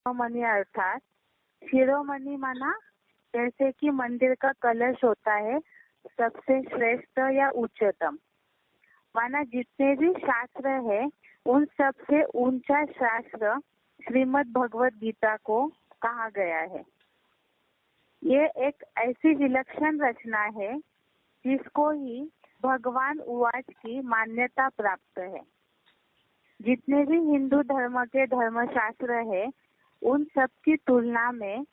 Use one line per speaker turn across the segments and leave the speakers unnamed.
शिरोमणि अर्थात शिरोमणि माना जैसे कि मंदिर का कलश होता है सबसे श्रेष्ठ या उच्चतम, माना जितने भी शास्त्र है उन सबसे ऊंचा शास्त्र श्रीमद् भगवत गीता को कहा गया है। ये एक ऐसी विलक्षण रचना है जिसको ही भगवान उवाच की मान्यता प्राप्त है। जितने भी हिंदू धर्म के धर्मशास्त्र है उन सब की तुलना में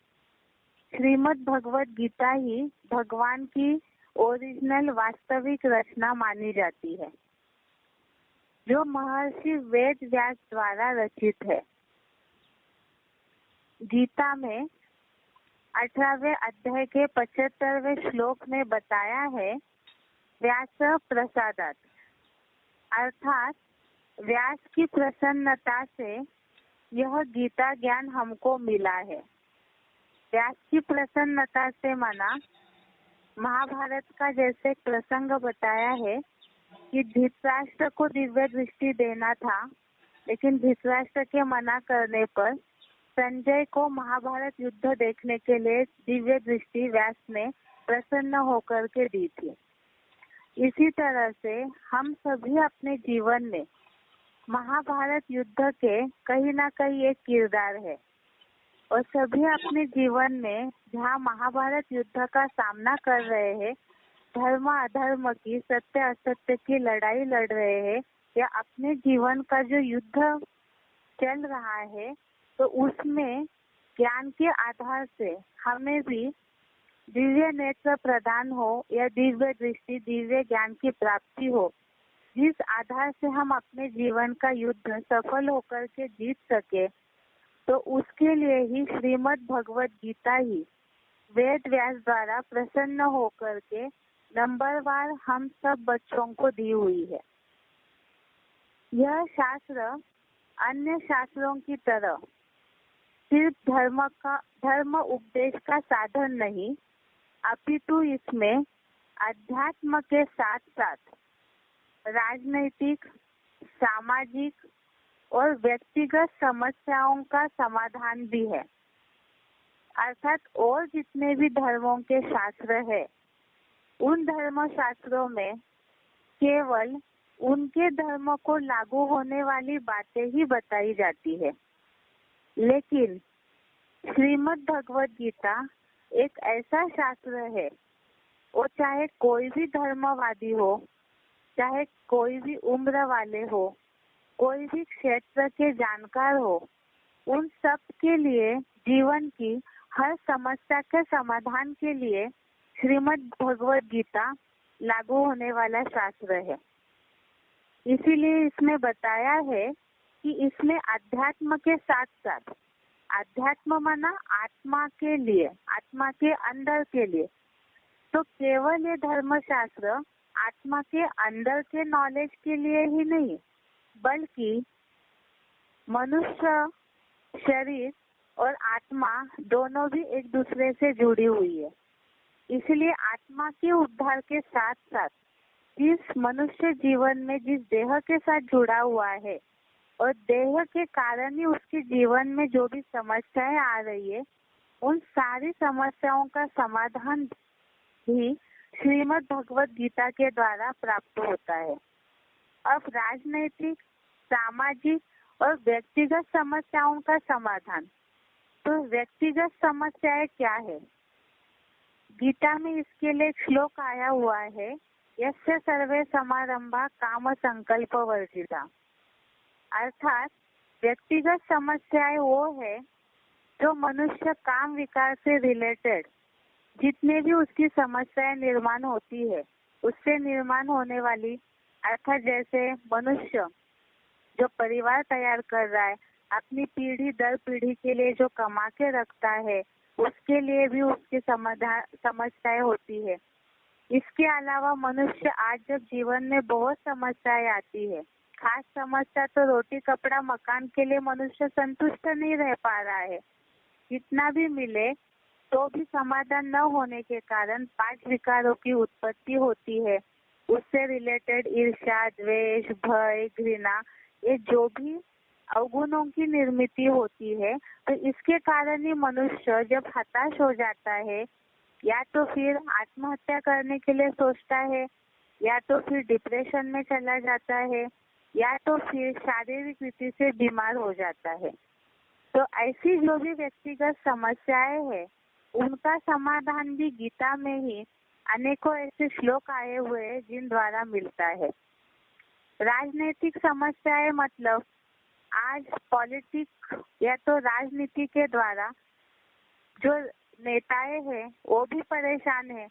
श्रीमद् भगवत गीता ही भगवान की ओरिजिनल वास्तविक रचना मानी जाती है, जो महर्षि वेद व्यास द्वारा रचित है। गीता में 18वें अध्याय के 75वें श्लोक में बताया है व्यास प्रसादात, अर्थात व्यास की प्रसन्नता से यह गीता ज्ञान हमको मिला है। व्यास की प्रसन्नता से माना महाभारत का जैसे प्रसंग बताया है कि धृतराष्ट्र को दिव्य दृष्टि देना था, लेकिन धृतराष्ट्र के मना करने पर संजय को महाभारत युद्ध देखने के लिए दिव्य दृष्टि व्यास ने प्रसन्न होकर के दी थी। इसी तरह से हम सभी अपने जीवन में महाभारत युद्ध के कहीं ना कहीं एक किरदार है और सभी अपने जीवन में जहाँ महाभारत युद्ध का सामना कर रहे हैं, धर्म अधर्म की, सत्य असत्य की लड़ाई लड़ रहे हैं या अपने जीवन का जो युद्ध चल रहा है, तो उसमें ज्ञान के आधार से हमें भी दिव्य नेत्र प्रदान हो या दिव्य दृष्टि, दिव्य ज्ञान की प्राप्ति हो, जिस आधार से हम अपने जीवन का युद्ध सफल होकर के जीत सके, तो उसके लिए ही श्रीमद् भगवत गीता ही वेद व्यास द्वारा प्रसन्न होकर के नंबरवार हम सब बच्चों को दी हुई है। यह शास्त्र अन्य शास्त्रों की तरह सिर्फ धर्म उपदेश का साधन नहीं, अपितु इसमें अध्यात्म के साथ साथ राजनैतिक, सामाजिक और व्यक्तिगत समस्याओं का समाधान भी है। अर्थात और जितने भी धर्मों के शास्त्र है, उन धर्म शास्त्रों में केवल उनके धर्म को लागू होने वाली बातें ही बताई जाती है, लेकिन श्रीमद् भगवत गीता एक ऐसा शास्त्र है, वो चाहे कोई भी धर्मवादी हो, चाहे कोई भी उम्र वाले हो, कोई भी क्षेत्र के जानकार हो, उन सब के लिए जीवन की हर समस्या के समाधान के लिए श्रीमद् भगवत गीता लागू होने वाला शास्त्र है। इसीलिए इसमें बताया है कि इसमें अध्यात्म के साथ साथ, अध्यात्म माना आत्मा के लिए, आत्मा के अंदर के लिए, तो केवल ये धर्मशास्त्र आत्मा के अंदर के नॉलेज के लिए ही नहीं, बल्कि मनुष्य शरीर और आत्मा दोनों भी एक दूसरे से जुड़ी हुई है। इसलिए आत्मा के उद्धार के साथ साथ जिस मनुष्य जीवन में जिस देह के साथ जुड़ा हुआ है और देह के कारण ही उसके जीवन में जो भी समस्याएं आ रही है, उन सारी समस्याओं का समाधान भी श्रीमद् भगवत गीता के द्वारा प्राप्त होता है। अब राजनैतिक, सामाजिक और व्यक्तिगत समस्याओं का समाधान, तो व्यक्तिगत समस्याएं क्या है? गीता में इसके लिए एक श्लोक आया हुआ है, यस्य सर्वे समारंभा काम संकल्प वर्जिता। अर्थात व्यक्तिगत समस्याएं वो है जो मनुष्य काम विकार से रिलेटेड जितने भी उसकी समस्याएं निर्माण होती है, उससे निर्माण होने वाली, अर्थात जैसे मनुष्य जो परिवार तैयार कर रहा है, अपनी पीढ़ी दर पीढ़ी के लिए जो कमा के रखता है, उसके लिए भी उसकी समस्याएं होती है। इसके अलावा मनुष्य आज जब जीवन में बहुत समस्याएं आती है, खास समस्या तो रोटी कपड़ा मकान के लिए मनुष्य संतुष्ट नहीं रह पा रहा है, जितना भी मिले तो भी समाधान न होने के कारण 5 विकारों की उत्पत्ति होती है। उससे रिलेटेड ईर्ष्या, द्वेष, भय, घृणा, ये जो भी अवगुणों की निर्मित होती है। तो इसके कारण ही मनुष्य जब हताश हो जाता है या तो फिर आत्महत्या करने के लिए सोचता है, या तो फिर डिप्रेशन में चला जाता है, या तो फिर शारीरिक रीति से बीमार हो जाता है। तो ऐसी जो भी व्यक्तिगत समस्याएं हैं उनका समाधान भी गीता में ही अनेकों ऐसे श्लोक आए हुए हैं जिन द्वारा मिलता है। राजनीतिक समस्याएं मतलब आज पॉलिटिक्स या तो राजनीति के द्वारा जो नेताएं हैं वो भी परेशान है,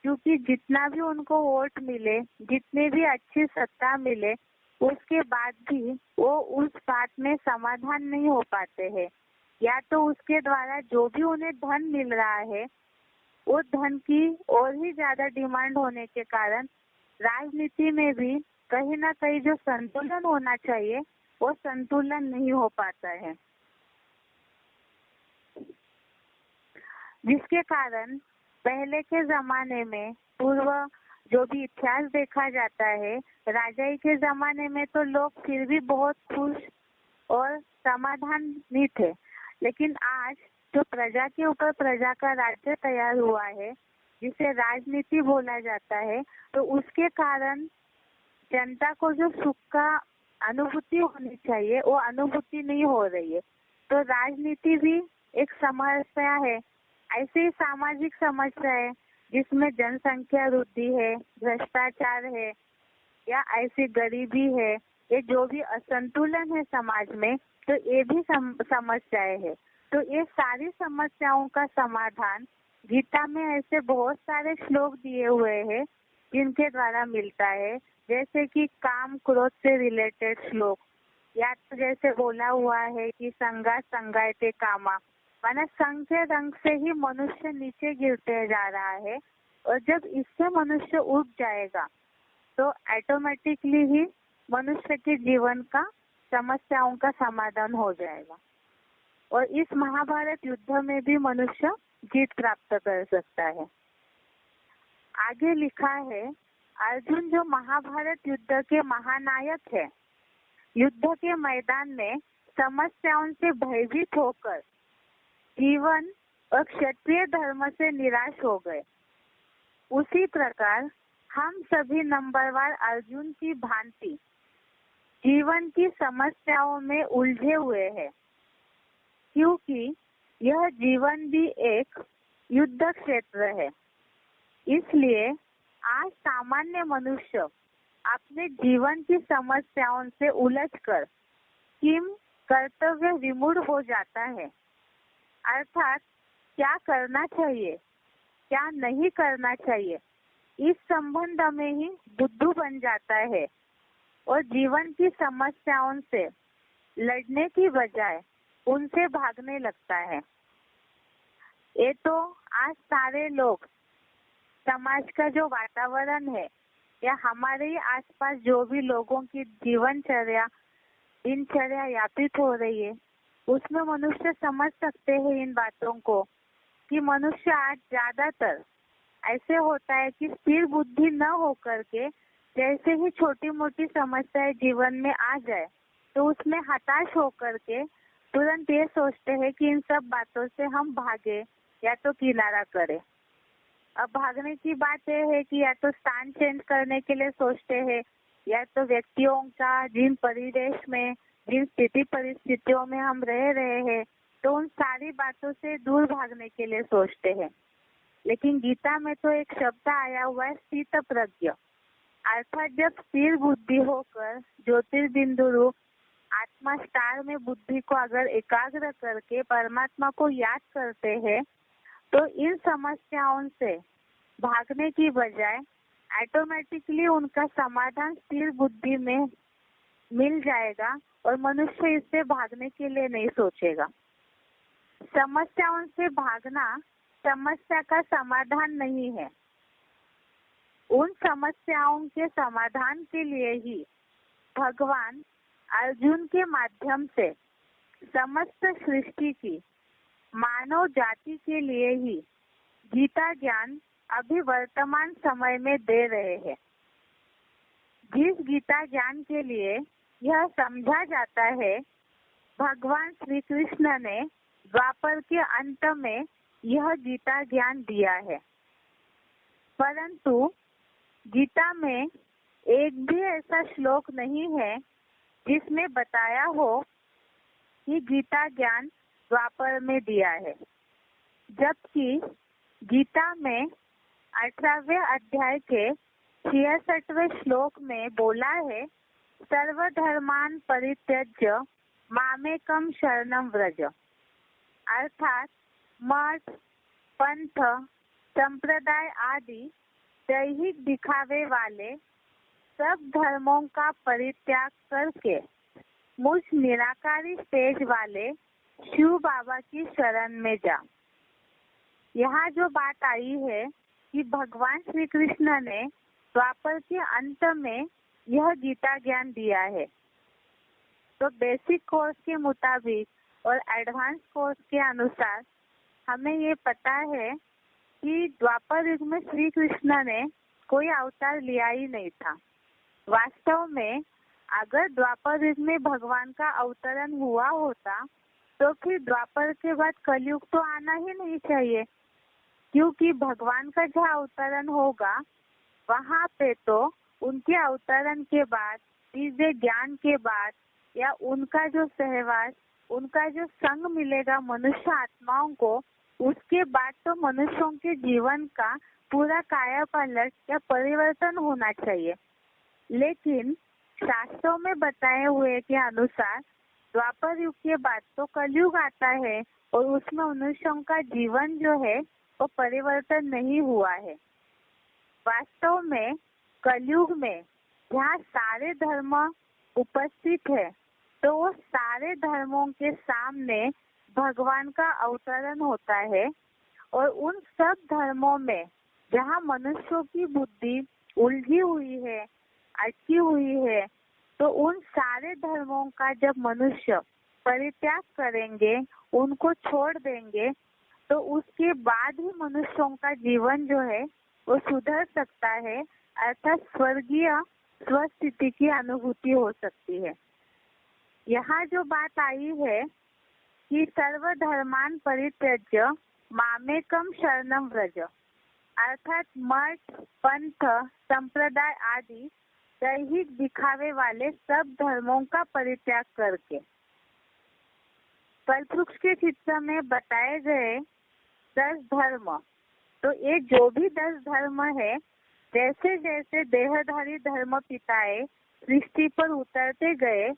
क्योंकि जितना भी उनको वोट मिले, जितनी भी अच्छी सत्ता मिले, उसके बाद भी वो उस बात में समाधान नहीं हो पाते हैं, या तो उसके द्वारा जो भी उन्हें धन मिल रहा है वो धन की और ही ज्यादा डिमांड होने के कारण राजनीति में भी कहीं ना कहीं जो संतुलन होना चाहिए वो संतुलन नहीं हो पाता है, जिसके कारण पहले के जमाने में पूर्व जो भी इतिहास देखा जाता है, राजाई के जमाने में तो लोग फिर भी बहुत खुश और समाधानी थे। लेकिन आज जो प्रजा के ऊपर प्रजा का राज्य तैयार हुआ है, जिसे राजनीति बोला जाता है, तो उसके कारण जनता को जो सुख का अनुभूति होनी चाहिए वो अनुभूति नहीं हो रही है। तो राजनीति भी एक समस्या है। ऐसे ही सामाजिक समस्या है जिसमें जनसंख्या वृद्धि है, भ्रष्टाचार है, या ऐसी गरीबी है, ये जो भी असंतुलन है समाज में, तो ये भी समस्याएं है। तो ये सारी समस्याओं का समाधान गीता में ऐसे बहुत सारे श्लोक दिए हुए हैं जिनके द्वारा मिलता है, जैसे कि काम क्रोध से रिलेटेड श्लोक, या तो जैसे बोला हुआ है कि संगा संगायते कामा, माना संग के रंग से ही मनुष्य नीचे गिरते जा रहा है, और जब इससे मनुष्य उठ जाएगा तो ऑटोमेटिकली ही मनुष्य के जीवन का समस्याओं का समाधान हो जाएगा, और इस महाभारत युद्ध में भी मनुष्य जीत प्राप्त कर सकता है। आगे लिखा है, अर्जुन जो महाभारत युद्ध के महानायक है, युद्ध के मैदान में समस्याओं से भयभीत होकर जीवन और क्षत्रिय धर्म से निराश हो गए। उसी प्रकार हम सभी नंबरवार अर्जुन की भांति जीवन की समस्याओं में उलझे हुए हैं, क्योंकि यह जीवन भी एक युद्ध क्षेत्र है। इसलिए आज सामान्य मनुष्य अपने जीवन की समस्याओं से उलझकर किम कर्तव्य विमूढ़ हो जाता है, अर्थात क्या करना चाहिए, क्या नहीं करना चाहिए, इस संबंध में ही बुद्धू बन जाता है, और जीवन की समस्याओं से लड़ने की बजाय उनसे भागने लगता है। ये तो आज सारे लोग, समाज का जो वातावरण है या हमारे ही आसपास जो भी लोगों की दिनचर्या यापित हो रही है, उसमें मनुष्य समझ सकते हैं इन बातों को कि मनुष्य आज ज्यादातर ऐसे होता है कि स्थिर बुद्धि न होकर के जैसे ही छोटी मोटी समस्याएं जीवन में आ जाए तो उसमें हताश होकर के तुरंत ये सोचते हैं कि इन सब बातों से हम भागे या तो किनारा करें। अब भागने की बात यह है कि या तो स्थान चेंज करने के लिए सोचते हैं, या तो व्यक्तियों का जिन परिवेश में, जिन स्थिति परिस्थितियों में हम रह रहे हैं, तो उन सारी बातों से दूर भागने के लिए सोचते हैं। लेकिन गीता में तो एक शब्द आया हुआ है, स्थित प्रज्ञ, अर्थात जब स्थिर बुद्धि होकर ज्योतिर्बिंदु रूप आत्मा स्टार में बुद्धि को अगर एकाग्र करके परमात्मा को याद करते हैं, तो इन समस्याओं से भागने की बजाय ऑटोमेटिकली उनका समाधान स्थिर बुद्धि में मिल जाएगा और मनुष्य इससे भागने के लिए नहीं सोचेगा। समस्याओं से भागना समस्या का समाधान नहीं है। उन समस्याओं के समाधान के लिए ही भगवान अर्जुन के माध्यम से समस्त सृष्टि की मानव जाति के लिए ही गीता ज्ञान अभी वर्तमान समय में दे रहे हैं। जिस गीता ज्ञान के लिए यह समझा जाता है भगवान श्री कृष्ण ने द्वापर के अंत में यह गीता ज्ञान दिया है, परंतु गीता में एक भी ऐसा श्लोक नहीं है जिसमें बताया हो कि गीता ज्ञान द्वापर में दिया है, जबकि गीता में 18वें अध्याय के 66वें श्लोक में बोला है, सर्वधर्मान परित्यज्य मामेकम शरणम व्रज। अर्थात मठ, पंथ, संप्रदाय आदि दैहिक दिखावे वाले सब धर्मों का परित्याग करके मुझ निराकारी स्टेज वाले शिव बाबा की शरण में जा। यहाँ जो बात आई है कि भगवान श्री कृष्ण ने द्वापर के अंत में यह गीता ज्ञान दिया है, तो बेसिक कोर्स के मुताबिक और एडवांस कोर्स के अनुसार हमें ये पता है कि द्वापर युग में श्री कृष्ण ने कोई अवतार लिया ही नहीं था। वास्तव में अगर द्वापर युग में भगवान का अवतरण हुआ होता तो फिर द्वापर के बाद कलयुग तो आना ही नहीं चाहिए, क्योंकि भगवान का जहाँ अवतरण होगा वहाँ पे तो उनके अवतरण के बाद, दिव्य ज्ञान के बाद या उनका जो सहवास, उनका जो संग मिलेगा मनुष्य आत्माओं को, उसके बाद तो मनुष्यों के जीवन का पूरा कायापलट या परिवर्तन होना चाहिए। लेकिन शास्त्रों में बताए हुए के अनुसार द्वापर युग के बाद तो कलयुग आता है और उसमें मनुष्यों का जीवन जो है वो परिवर्तन नहीं हुआ है। वास्तव में कलयुग में जहाँ सारे धर्म उपस्थित है तो वो सारे धर्मों के सामने भगवान का अवतरण होता है, और उन सब धर्मों में जहाँ मनुष्यों की बुद्धि उलझी हुई है, अटकी हुई है, तो उन सारे धर्मों का जब मनुष्य परित्याग करेंगे, उनको छोड़ देंगे, तो उसके बाद ही मनुष्यों का जीवन जो है वो सुधर सकता है, अर्थात स्वर्गीय स्वस्थिति की अनुभूति हो सकती है। यहाँ जो बात आई है कि सर्वधर्मान परित्यज्य मामेकम शरणम व्रज, अर्थात मठ, पंथ, संप्रदाय आदि दैहिक दिखावे वाले सब धर्मों का परित्याग करके। कल्पवृक्ष के चित्र में बताए गए 10 धर्म, तो ये जो भी 10 धर्म है, जैसे जैसे देहधारी धर्म पिताएं सृष्टि पर उतरते गए,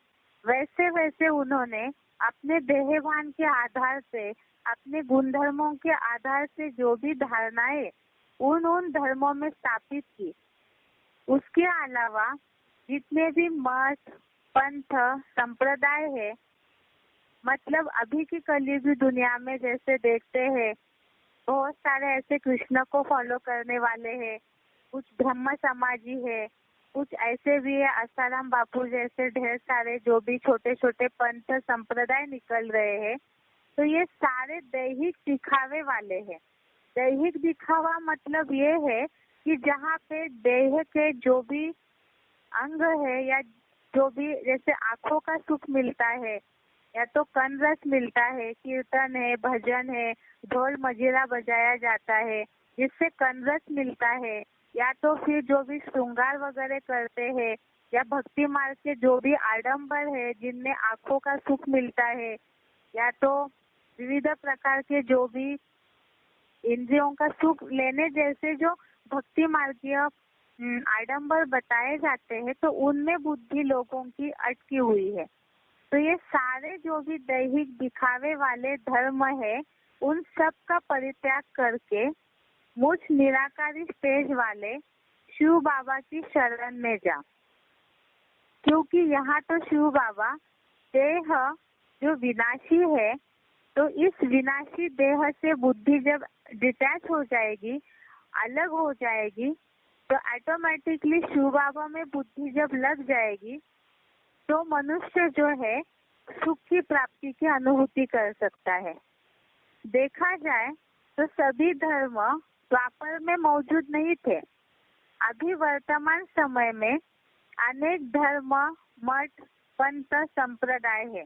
वैसे वैसे उन्होंने अपने देहभान के आधार से, अपने गुणधर्मों के आधार से जो भी धारणाएं उन धर्मों में स्थापित की। उसके अलावा जितने भी मठ, पंथ, संप्रदाय है, मतलब अभी की कलयुगी दुनिया में जैसे देखते हैं बहुत सारे ऐसे कृष्ण को फॉलो करने वाले हैं, कुछ ब्रह्म समाजी है, कुछ ऐसे भी है आसाराम बापू जैसे ढेर सारे जो भी छोटे छोटे पंथ संप्रदाय निकल रहे हैं। तो ये सारे दैहिक दिखावे वाले हैं। दैहिक दिखावा मतलब ये है कि जहाँ पे देह के जो भी अंग है या जो भी, जैसे आँखों का सुख मिलता है या तो कन रस मिलता है, कीर्तन है, भजन है, ढोल मजीरा बजाया जाता है जिससे कन रस मिलता है, या तो फिर जो भी श्रृंगार वगैरह करते हैं या भक्ति मार्ग के जो भी आडंबर है जिनमें आँखों का सुख मिलता है, या तो विविध प्रकार के जो भी इंद्रियों का सुख लेने जैसे जो भक्ति मार्गीय आडंबर बताए जाते हैं, तो उनमें बुद्धि लोगों की अटकी हुई है। तो ये सारे जो भी दैहिक दिखावे वाले धर्म है, उन सब का परित्याग करके मुझ निराकारी स्टेज वाले शिव बाबा की शरण में जा, क्योंकि यहाँ तो शिव बाबा देह जो विनाशी है, तो इस विनाशी देह से बुद्धि जब डिटैच हो जाएगी, अलग हो जाएगी, तो ऑटोमेटिकली शिव बाबा में बुद्धि जब लग जाएगी तो मनुष्य जो है सुख की प्राप्ति की अनुभूति कर सकता है। देखा जाए तो सभी धर्म द्वापर में मौजूद नहीं थे। अभी वर्तमान समय में अनेक धर्म, मठ, पंथ, संप्रदाय है।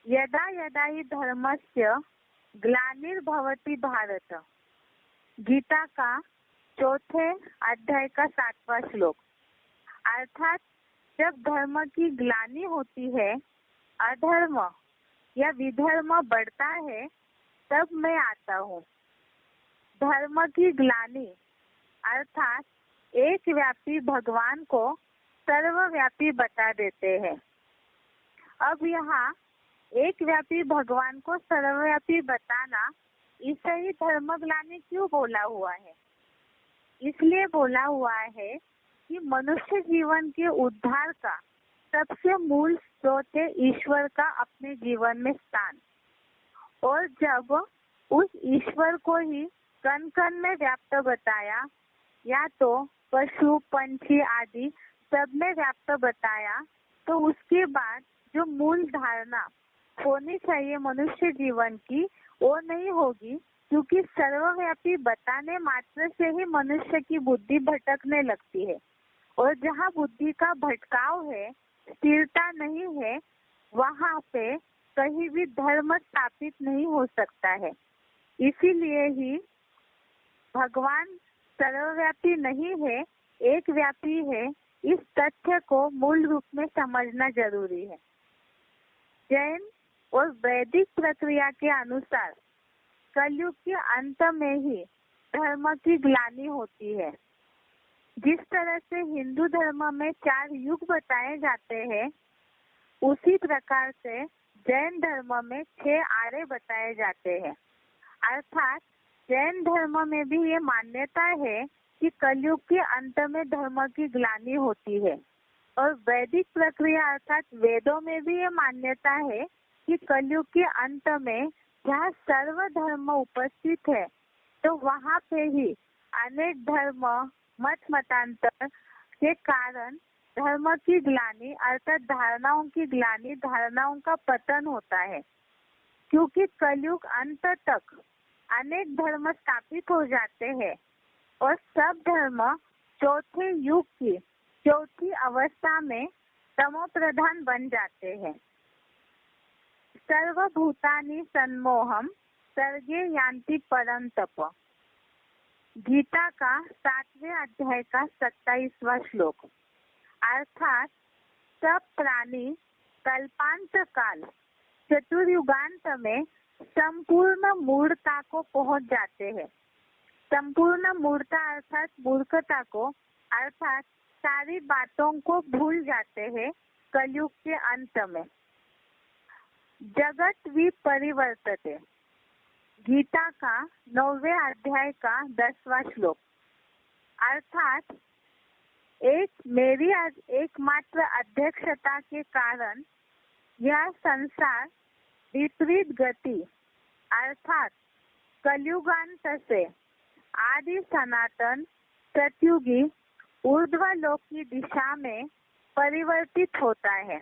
यदा यदा हि धर्मस्य ग्लानिर्भवति भारत। गीता का चौथे अध्याय का 7वां श्लोक। अर्थात जब धर्म की ग्लानि होती है, अधर्म या विधर्म बढ़ता है, तब मैं आता हूँ। धर्म की ग्लानि अर्थात एक व्यापी भगवान को सर्वव्यापी बता देते हैं। अब यहाँ एक व्यापी भगवान को सर्वव्यापी बताना, इसे ही धर्मग्लानि क्यों बोला हुआ है? इसलिए बोला हुआ है कि मनुष्य जीवन के उद्धार का सबसे मूल स्रोत है ईश्वर का अपने जीवन में स्थान। और जब उस ईश्वर को ही कण कण में व्याप्त बताया, या तो पशु पंछी आदि सब में व्याप्त बताया, तो उसके बाद जो मूल धारणा होनी चाहिए मनुष्य जीवन की, वो नहीं होगी, क्योंकि सर्वव्यापी बताने मात्र से ही मनुष्य की बुद्धि भटकने लगती है। और जहाँ बुद्धि का भटकाव है, स्थिरता नहीं है, वहाँ पे कहीं भी धर्म स्थापित नहीं हो सकता है। इसीलिए ही भगवान सर्वव्यापी नहीं है, एक व्यापी है। इस तथ्य को मूल रूप में समझना जरूरी है। जैन और वैदिक प्रक्रिया के अनुसार कलयुग के अंत में ही धर्म की ग्लानि होती है। जिस तरह से हिंदू धर्म में 4 युग बताए जाते हैं, उसी प्रकार से जैन धर्म में 6 आरे बताए जाते हैं। अर्थात जैन धर्म में भी ये मान्यता है कि कलयुग के अंत में धर्म की ग्लानि होती है। और वैदिक प्रक्रिया अर्थात वेदों में भी ये मान्यता है कि कलयुग के अंत में जहाँ सर्व धर्म उपस्थित है, तो वहाँ पे ही अनेक धर्म मत मतांतर के कारण धर्म की ग्लानि अर्थात धारणाओं की ग्लानि, धारणाओं का पतन होता है। क्योंकि कलयुग अंत तक अनेक धर्म स्थापित हो जाते हैं और सब धर्म चौथे युग की चौथी अवस्था में तमो प्रधान बन जाते हैं। सर्वभूतानि सन्मोहम सर्गे यान्ति परम तप। गीता का 7वें अध्याय का 27वां श्लोक। अर्थात सब प्राणी कल्पांत काल चतुर्युगांत में संपूर्ण मूर्खता को पहुंच जाते हैं। संपूर्ण मूर्खता अर्थात मूर्खता को, अर्थात सारी बातों को भूल जाते हैं कलयुग के अंत में। जगत विपरिवर्तते। गीता का 9वें अध्याय का 10वां श्लोक। अर्थात मेरी एकमात्र अध्यक्षता के कारण यह संसार विपरीत गति अर्थात कलयुगांत से आदि सनातन सतयुगी ऊर्ध्वलोक की दिशा में परिवर्तित होता है।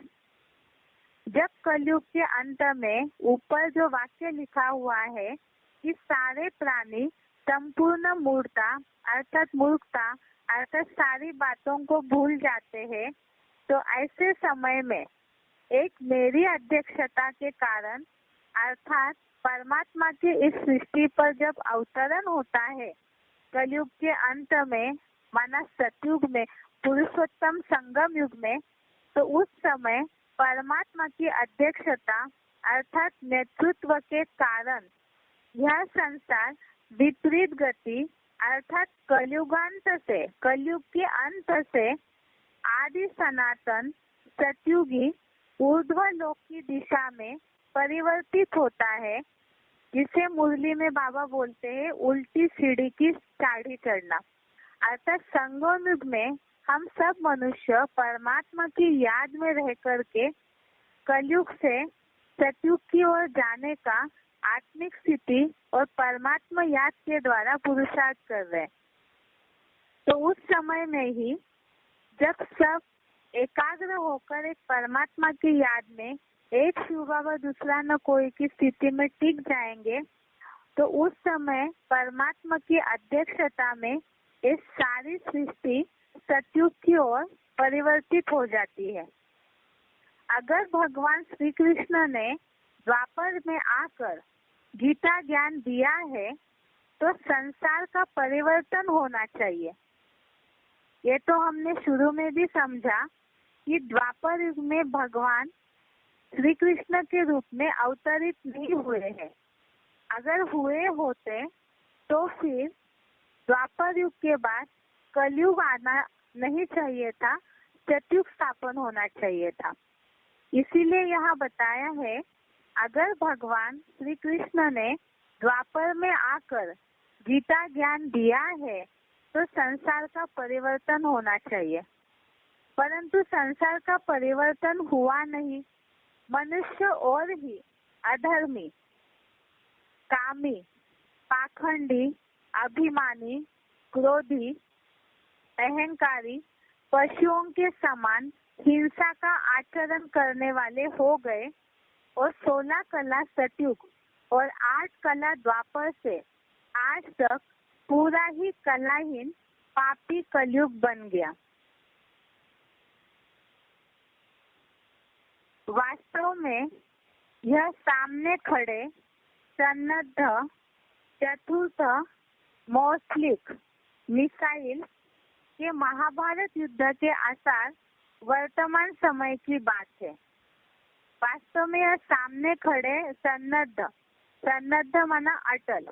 जब कलयुग के अंत में ऊपर जो वाक्य लिखा हुआ है कि सारे प्राणी संपूर्ण मूर्खता अर्थात सारी बातों को भूल जाते हैं, तो ऐसे समय में एक मेरी अध्यक्षता के कारण अर्थात परमात्मा के इस सृष्टि पर जब अवतरण होता है कलयुग के अंत में, माना सतयुग में, पुरुषोत्तम संगम युग में, तो उस समय परमात्मा की अध्यक्षता अर्थात नेतृत्व के कारण यह संसार विपरीत गति अर्थात कलयुगांत से, कलयुग के अंत से आदि सनातन सतयुगी ऊर्ध्वलोक की दिशा में परिवर्तित होता है, जिसे मुरली में बाबा बोलते हैं उल्टी सीढ़ी की चाढ़ी चढ़ना। अर्थात संगम युग में हम सब मनुष्य परमात्मा की याद में रह करके कलयुग से सतयुग की ओर जाने का आत्मिक स्थिति और परमात्मा याद के द्वारा पुरुषार्थ कर रहे हैं। तो उस समय में ही जब सब एकाग्र होकर एक परमात्मा की याद में एक शिव बाबा दूसरा न कोई की स्थिति में टिक जाएंगे, तो उस समय परमात्मा की अध्यक्षता में इस सारी सृष्टि सतयुग की ओर परिवर्तित हो जाती है। अगर भगवान श्री कृष्ण ने द्वापर में आकर गीता ज्ञान दिया है तो संसार का परिवर्तन होना चाहिए। ये तो हमने शुरू में भी समझा कि द्वापर युग में भगवान श्री कृष्ण के रूप में अवतरित नहीं हुए हैं। अगर हुए होते तो फिर द्वापर युग के बाद कलयुग आना नहीं चाहिए था, सतयुग स्थापन होना चाहिए था। इसीलिए यहाँ बताया है, अगर भगवान श्री कृष्ण ने द्वापर में आकर गीता ज्ञान दिया है तो संसार का परिवर्तन होना चाहिए, परंतु संसार का परिवर्तन हुआ नहीं। मनुष्य और ही अधर्मी, कामी, पाखंडी, अभिमानी, क्रोधी, अहंकारी, पशुओं के समान हिंसा का आचरण करने वाले हो गए और 16 कला सतयुग और 8 कला द्वापर से आज तक पूरा ही कलाहीन पापी कलयुग बन गया। वास्तव में यह सामने खड़े सन्नद्ध चतुर्थ मौसलिक मिसाइल के महाभारत युद्ध के आसार वर्तमान समय की बात है। वास्तव में यह सामने खड़े सन्नद्ध माना अटल,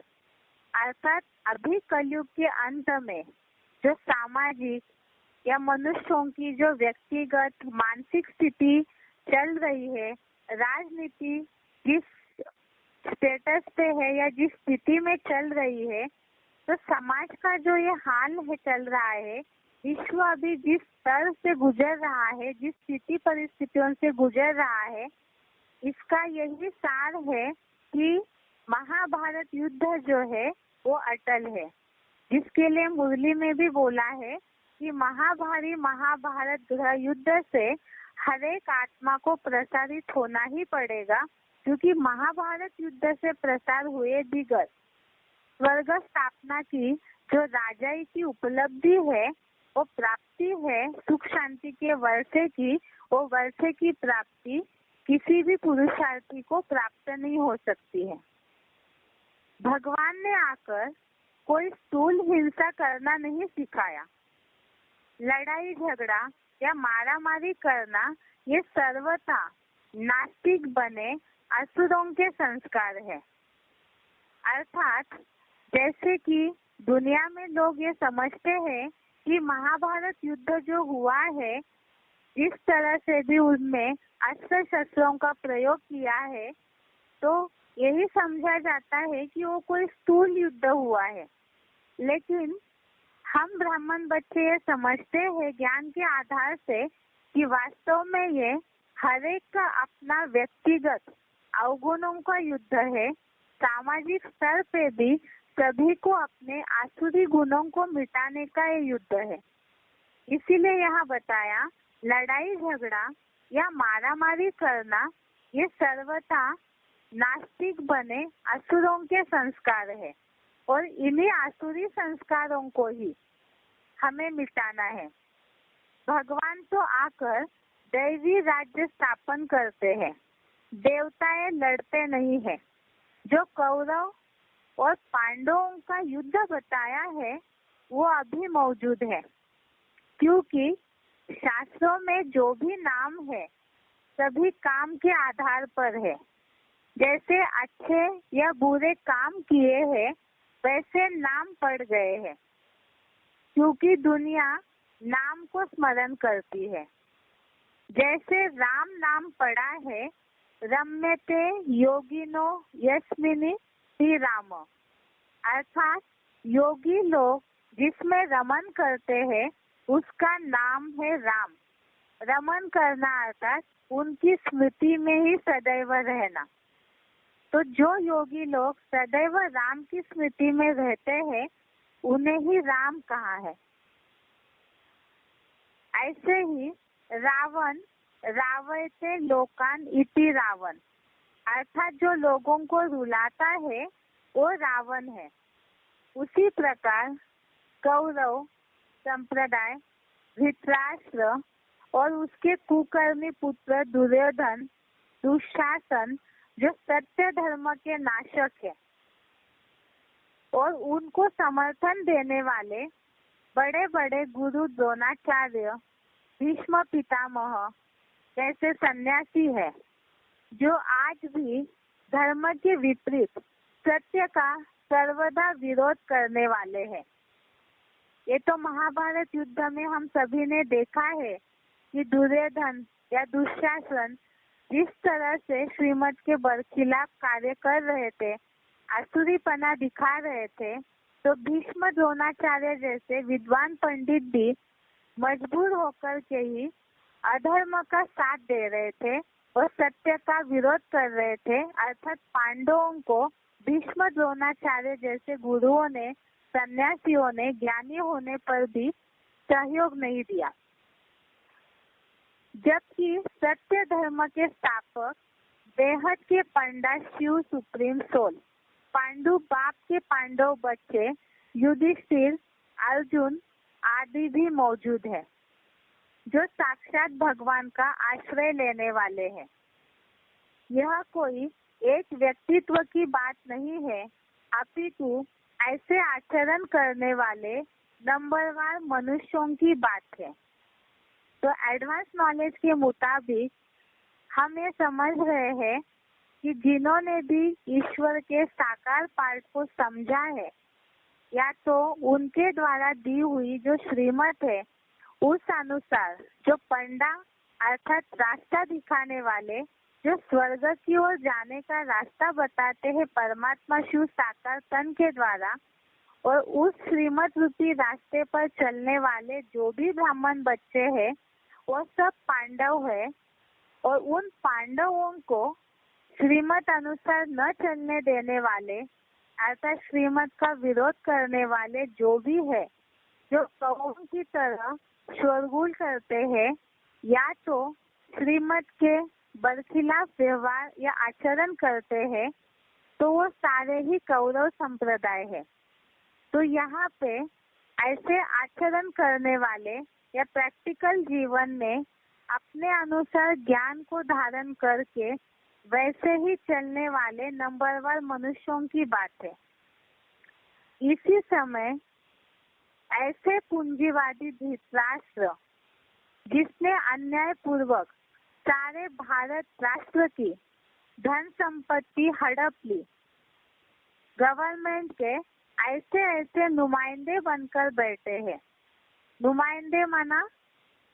अर्थात अभी कलयुग के अंत में जो सामाजिक या मनुष्यों की जो व्यक्तिगत मानसिक स्थिति चल रही है, राजनीति जिस स्टेटस पे है या जिस स्थिति में चल रही है, तो समाज का जो ये हाल है चल रहा है, विश्व अभी जिस स्तर से गुजर रहा है, जिस स्थिति परिस्थितियों से गुजर रहा है, इसका यही सार है कि महाभारत युद्ध जो है वो अटल है, जिसके लिए मुरली में भी बोला है कि महाभारत गृह युद्ध से हर एक आत्मा को प्रसारित होना ही पड़ेगा, क्योंकि महाभारत युद्ध से प्रसार हुए दिग्गज स्वर्ग स्थापना की जो राजाई की उपलब्धि है, वो प्राप्ति है सुख शांति के वर्षे की, वो वर्षे की प्राप्ति किसी भी पुरुषार्थी को प्राप्त नहीं हो सकती है। भगवान ने आकर कोई स्थूल हिंसा करना नहीं सिखाया। लड़ाई झगड़ा या मारामारी करना ये सर्वथा नास्तिक बने असुरों के संस्कार है। अर्थात जैसे कि दुनिया में लोग ये समझते हैं कि महाभारत युद्ध जो हुआ है, जिस तरह से भी उनमें अस्त्र शस्त्रों का प्रयोग किया है, तो यही समझा जाता है कि वो कोई स्थूल युद्ध हुआ है। लेकिन हम ब्राह्मण बच्चे ये समझते हैं ज्ञान के आधार से कि वास्तव में ये हर एक का अपना व्यक्तिगत अवगुणों का युद्ध है। सामाजिक स्तर पे भी सभी को अपने आसुरी गुणों को मिटाने का ये युद्ध है। इसीलिए यहाँ बताया, लड़ाई झगड़ा या मारामारी करना ये सर्वथा नास्तिक बने असुरों के संस्कार है, और इन्हीं आसुरी संस्कारों को ही हमें मिटाना है। भगवान तो आकर दैवी राज्य स्थापन करते हैं, देवताएं लड़ते नहीं है। जो कौरव और पांडवों का युद्ध बताया है वो अभी मौजूद है, क्योंकि शास्त्रों में जो भी नाम है सभी काम के आधार पर है। जैसे अच्छे या बुरे काम किए हैं वैसे नाम पड़ गए हैं, क्योंकि दुनिया नाम को स्मरण करती है। जैसे राम नाम पड़ा है, रम्यते योगिनो यस्मिनि श्री राम, अर्थात योगी लोग जिसमें रमन करते हैं उसका नाम है राम। रमन करना अर्थात उनकी स्मृति में ही सदैव रहना। तो जो योगी लोग सदैव राम की स्मृति में रहते हैं उन्हें ही राम कहा है। ऐसे ही रावण रावयते लोकान इति रावण, अर्थात जो लोगों को रुलाता है वो रावण है। उसी प्रकार कौरव संप्रदाय, धृतराष्ट्र और उसके कुकर्मी पुत्र दुर्योधन, दुशासन जो सत्य धर्म के नाशक है, और उनको समर्थन देने वाले बड़े बड़े गुरु द्रोणाचार्य, भीष्म पितामह जैसे सन्यासी है, जो आज भी धर्म के विपरीत सत्य का सर्वदा विरोध करने वाले हैं। ये तो महाभारत युद्ध में हम सभी ने देखा है कि दुर्योधन या दुशासन जिस तरह से श्रीमत के बरखिलाफ कार्य कर रहे थे, आसुरीपना दिखा रहे थे, तो भीष्म द्रोणाचार्य जैसे विद्वान पंडित भी मजबूर होकर के ही अधर्म का साथ दे रहे थे और सत्य का विरोध कर रहे थे। अर्थात पांडवों को भीष्म द्रोणाचार्य जैसे गुरुओं ने, सन्यासियों ने ज्ञानी होने पर भी सहयोग नहीं दिया। जबकि सत्य धर्म के स्थापक बेहद के पंडा शिव सुप्रीम सोल, पांडु बाप के पांडव बच्चे युधिष्ठिर, अर्जुन आदि भी मौजूद है, जो साक्षात भगवान का आश्रय लेने वाले हैं। यह कोई एक व्यक्तित्व की बात नहीं है, अपितु ऐसे आचरण करने वाले नंबरवार मनुष्यों की बात है। तो एडवांस नॉलेज के मुताबिक हम ये समझ रहे हैं कि जिन्होंने भी ईश्वर के साकार पाठ को समझा है, या तो उनके द्वारा दी हुई जो श्रीमत है उस अनुसार जो पंडा अर्थात रास्ता दिखाने वाले, जो स्वर्ग की ओर जाने का रास्ता बताते हैं परमात्मा शिव साकार तन के द्वारा, और उस श्रीमत रूपी रास्ते पर चलने वाले जो भी ब्राह्मण बच्चे हैं वो सब पांडव है, और उन पांडवों को श्रीमत अनुसार न चलने देने वाले अर्थात श्रीमत का विरोध करने वाले जो भी है, जो कौओं की तरह शोरगुल करते हैं या तो श्रीमत के बरखिलाफ व्यवहार या आचरण करते हैं, तो वो सारे ही कौरव संप्रदाय है। तो यहाँ पे ऐसे आचरण करने वाले या प्रैक्टिकल जीवन में अपने अनुसार ज्ञान को धारण करके वैसे ही चलने वाले नंबरवार मनुष्यों की बात है। इसी समय ऐसे पूंजीवादी धृतराष्ट्र, जिसने अन्याय पूर्वक सारे भारत राष्ट्र की धन संपत्ति हड़प ली, गवर्नमेंट के ऐसे ऐसे नुमाइंदे बनकर बैठे हैं। नुमाइंदे माना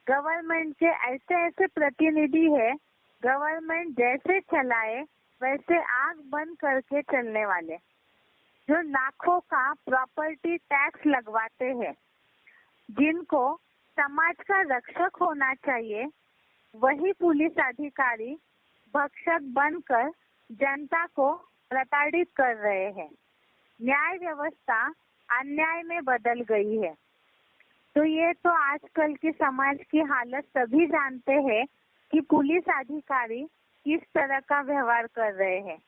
गवर्नमेंट के ऐसे ऐसे प्रतिनिधि है, गवर्नमेंट जैसे चलाए वैसे आंख बंद करके चलने वाले, जो लाखों का प्रॉपर्टी टैक्स लगवाते हैं, जिनको समाज का रक्षक होना चाहिए, वही पुलिस अधिकारी भक्षक बनकर जनता को प्रताड़ित कर रहे हैं। न्याय व्यवस्था अन्याय में बदल गई है। तो ये तो आजकल की समाज की हालत सभी जानते हैं कि पुलिस अधिकारी किस तरह का व्यवहार कर रहे हैं।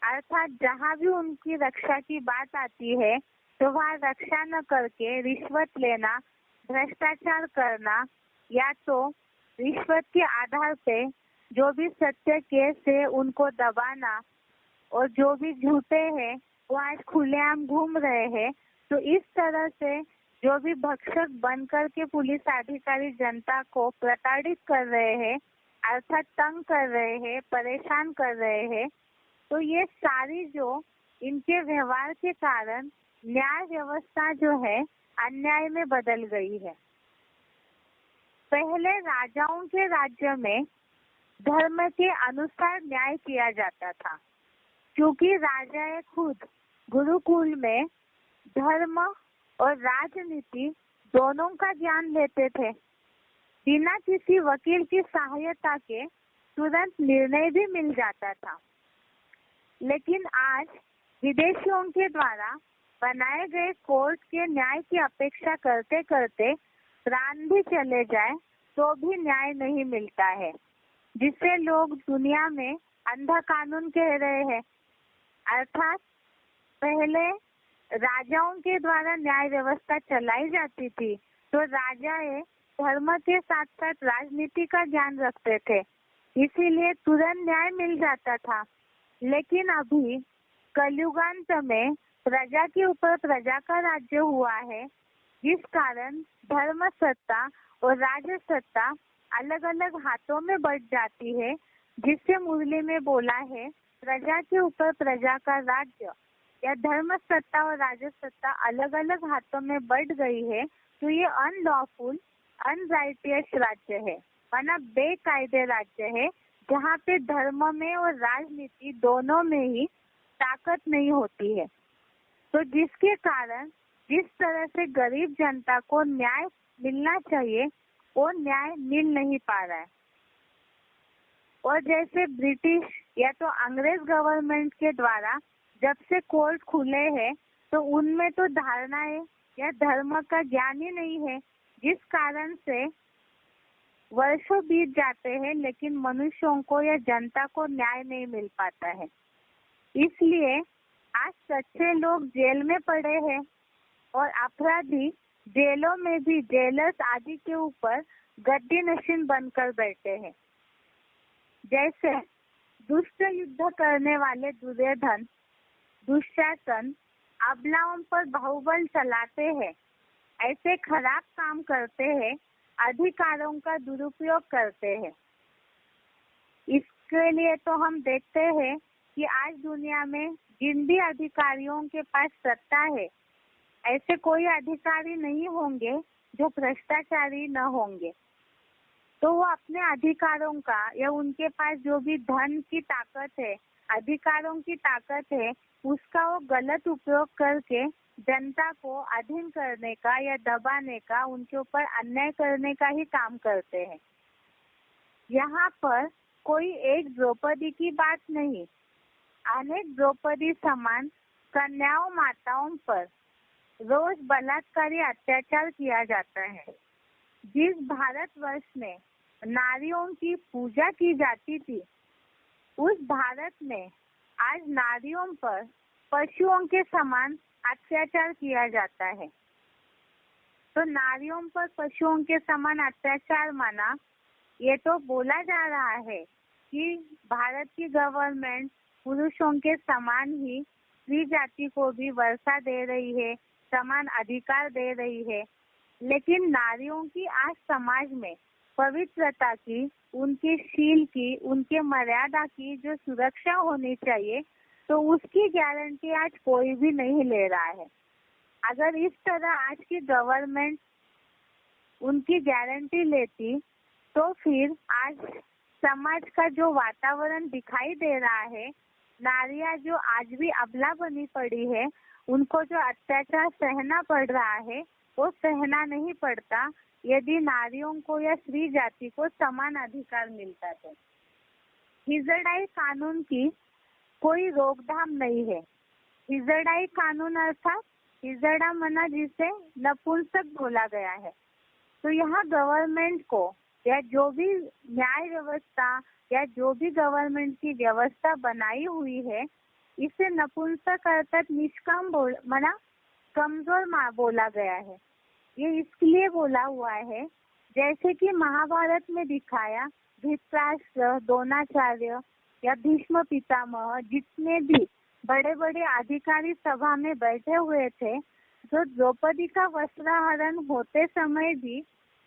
अर्थात जहाँ भी उनकी रक्षा की बात आती है तो वहाँ रक्षा न करके रिश्वत लेना, भ्रष्टाचार करना, या तो रिश्वत के आधार पे जो भी सत्य केस है उनको दबाना, और जो भी झूठे हैं वो आज खुलेआम घूम रहे हैं। तो इस तरह से जो भी भक्षक बनकर के पुलिस अधिकारी जनता को प्रताड़ित कर रहे हैं, अर्थात तंग कर रहे हैं, परेशान कर रहे हैं, तो ये सारी जो इनके व्यवहार के कारण न्याय व्यवस्था जो है अन्याय में बदल गई है। पहले राजाओं के राज्य में धर्म के अनुसार न्याय किया जाता था, क्योंकि राजाएं खुद गुरुकुल में धर्म और राजनीति दोनों का ज्ञान लेते थे। बिना किसी वकील की सहायता के तुरंत निर्णय भी मिल जाता था। लेकिन आज विदेशियों के द्वारा बनाए गए कोर्ट के न्याय की अपेक्षा करते करते प्राण भी चले जाए तो भी न्याय नहीं मिलता है, जिससे लोग दुनिया में अंधा कानून कह रहे हैं। अर्थात पहले राजाओं के द्वारा न्याय व्यवस्था चलाई जाती थी, तो राजाएं धर्म के साथ साथ राजनीति का ज्ञान रखते थे, इसीलिए तुरंत न्याय मिल जाता था। लेकिन अभी कलयुगांत में प्रजा के ऊपर प्रजा का राज्य हुआ है, जिस कारण धर्म सत्ता और राज सत्ता अलग अलग हाथों में बट जाती है, जिससे मुरली में बोला है प्रजा के ऊपर प्रजा का राज्य या धर्म सत्ता और राज सत्ता अलग अलग हाथों में बट गई है, तो ये अनलॉफुल अनराइटियस राज्य है, माना बेकायदे राज्य है, जहाँ पे धर्म में और राजनीति दोनों में ही ताकत नहीं होती है। तो जिसके कारण जिस तरह से गरीब जनता को न्याय मिलना चाहिए वो न्याय मिल नहीं पा रहा है। और जैसे ब्रिटिश या तो अंग्रेज गवर्नमेंट के द्वारा जब से कोर्ट खुले हैं, तो उनमें तो धारणाएं या धर्म का ज्ञान ही नहीं है, जिस कारण से वर्षों बीत जाते हैं लेकिन मनुष्यों को या जनता को न्याय नहीं मिल पाता है। इसलिए आज सच्चे लोग जेल में पड़े हैं और अपराधी जेलों में भी जेलर्स आदि के ऊपर गद्दी नशीन बनकर बैठे हैं। जैसे दुष्ट युद्ध करने वाले दुर्योधन दुशासन अबलाओं पर बाहुबल चलाते हैं, ऐसे खराब काम करते हैं, अधिकारों का दुरुपयोग करते हैं। इसके लिए तो हम देखते हैं कि आज दुनिया में जिन भी अधिकारियों के पास सत्ता है, ऐसे कोई अधिकारी नहीं होंगे जो भ्रष्टाचारी न होंगे। तो वो अपने अधिकारों का या उनके पास जो भी धन की ताकत है, अधिकारों की ताकत है, उसका वो गलत उपयोग करके जनता को अधीन करने का या दबाने का, उनके ऊपर अन्याय करने का ही काम करते हैं। यहाँ पर कोई एक द्रौपदी की बात नहीं, अनेक द्रौपदी समान कन्याओं माताओं पर रोज बलात्कारी अत्याचार किया जाता है। जिस भारतवर्ष में नारियों की पूजा की जाती थी, उस भारत में आज नारियों पर पशुओं के समान अत्याचार किया जाता है। तो नारियों पर पशुओं के समान अत्याचार माना, ये तो बोला जा रहा है कि भारत की गवर्नमेंट पुरुषों के समान ही स्त्री जाति को भी वर्षा दे रही है, समान अधिकार दे रही है, लेकिन नारियों की आज समाज में पवित्रता की, उनके शील की, उनके मर्यादा की जो सुरक्षा होनी चाहिए, तो उसकी गारंटी आज कोई भी नहीं ले रहा है। अगर इस तरह आज की गवर्नमेंट उनकी गारंटी लेती, तो फिर आज समाज का जो वातावरण दिखाई दे रहा है, नारियां जो आज भी अबला बनी पड़ी है, उनको जो अत्याचार सहना पड़ रहा है, वो सहना नहीं पड़ता यदि नारियों को या स्त्री जाति को समान अधिकार मिलता। तो हिजड़ाई कानून की कोई रोकथाम नहीं है। हिजड़ाई कानून अर्थात हिजड़ा मना जिसे नपुंसक बोला गया है। तो यहाँ गवर्नमेंट को या जो भी न्याय व्यवस्था या जो भी गवर्नमेंट की व्यवस्था बनाई हुई है, इसे नपुंसक अर्थात निष्काम मना कमजोर बोला गया है। ये इसलिए बोला हुआ है, जैसे कि महाभारत में दिखाया, धृतराष्ट्र, द्रोणाचार्य या भीष्म पितामह जितने भी बड़े बड़े अधिकारी सभा में बैठे हुए थे, जो द्रौपदी का वस्त्रहरण होते समय भी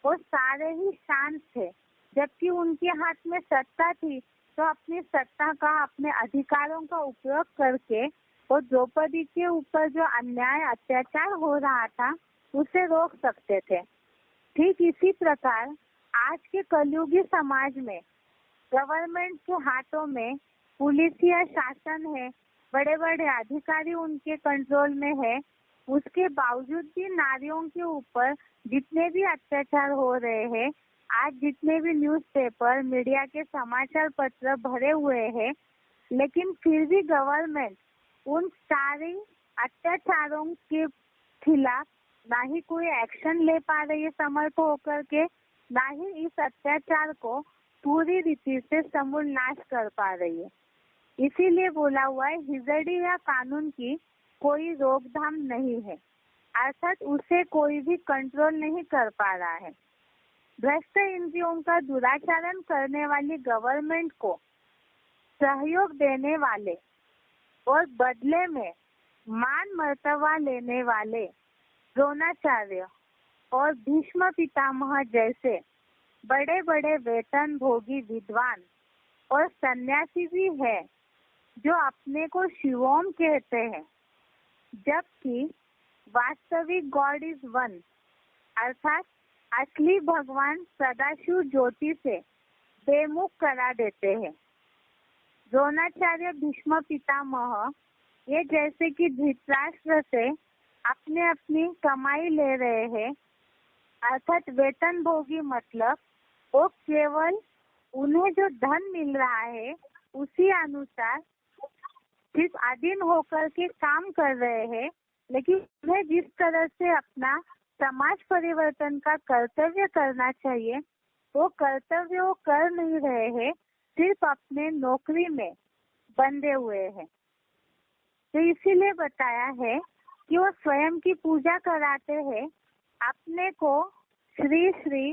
वो सारे ही शांत थे, जबकि उनके हाथ में सत्ता थी, तो अपनी सत्ता का, अपने अधिकारों का उपयोग करके वो द्रौपदी के ऊपर जो अन्याय अत्याचार हो रहा था उसे रोक सकते थे। ठीक इसी प्रकार आज के कलयुगी समाज में गवर्नमेंट के हाथों में पुलिस या शासन है, बड़े बड़े अधिकारी उनके कंट्रोल में है, उसके बावजूद भी नारियों के ऊपर जितने भी अत्याचार हो रहे हैं, आज जितने भी न्यूज़पेपर, मीडिया के समाचार पत्र भरे हुए हैं, लेकिन फिर भी गवर्नमेंट उन सारे अत्याचारों के खिलाफ ना ही कोई एक्शन ले पा रही है समर्थ होकर के, ना ही इस अत्याचार को पूरी रीति से समूल नाश कर पा रही है। इसीलिए बोला हुआ है, हिजड़ी या कानून की कोई रोकथाम नहीं है, अर्थात उसे कोई भी कंट्रोल नहीं कर पा रहा है। भ्रष्ट इंद्रियों का दुराचरण करने वाली गवर्नमेंट को सहयोग देने वाले और बदले में मान मर्तबा लेने वाले द्रोणाचार्य और भीष्म पितामह जैसे बड़े बड़े वेतन भोगी विद्वान और सन्यासी भी है जो अपने को शिवोम कहते हैं, जबकि वास्तविक गॉड इज वन, अर्थात असली भगवान सदाशिव ज्योति से बेमुख करा देते हैं। द्रोणाचार्य भीष्म पितामह ये जैसे कि धृतराष्ट्र से अपने अपनी कमाई ले रहे हैं, अर्थात वेतन भोगी मतलब वो केवल उन्हें जो धन मिल रहा है उसी अनुसार सिर्फ अधीन होकर के काम कर रहे हैं, लेकिन उन्हें जिस तरह से अपना समाज परिवर्तन का कर्तव्य करना चाहिए वो कर्तव्य वो कर नहीं रहे हैं, सिर्फ अपने नौकरी में बंधे हुए हैं। तो इसीलिए बताया है कि वो स्वयं की पूजा कराते हैं, अपने को श्री श्री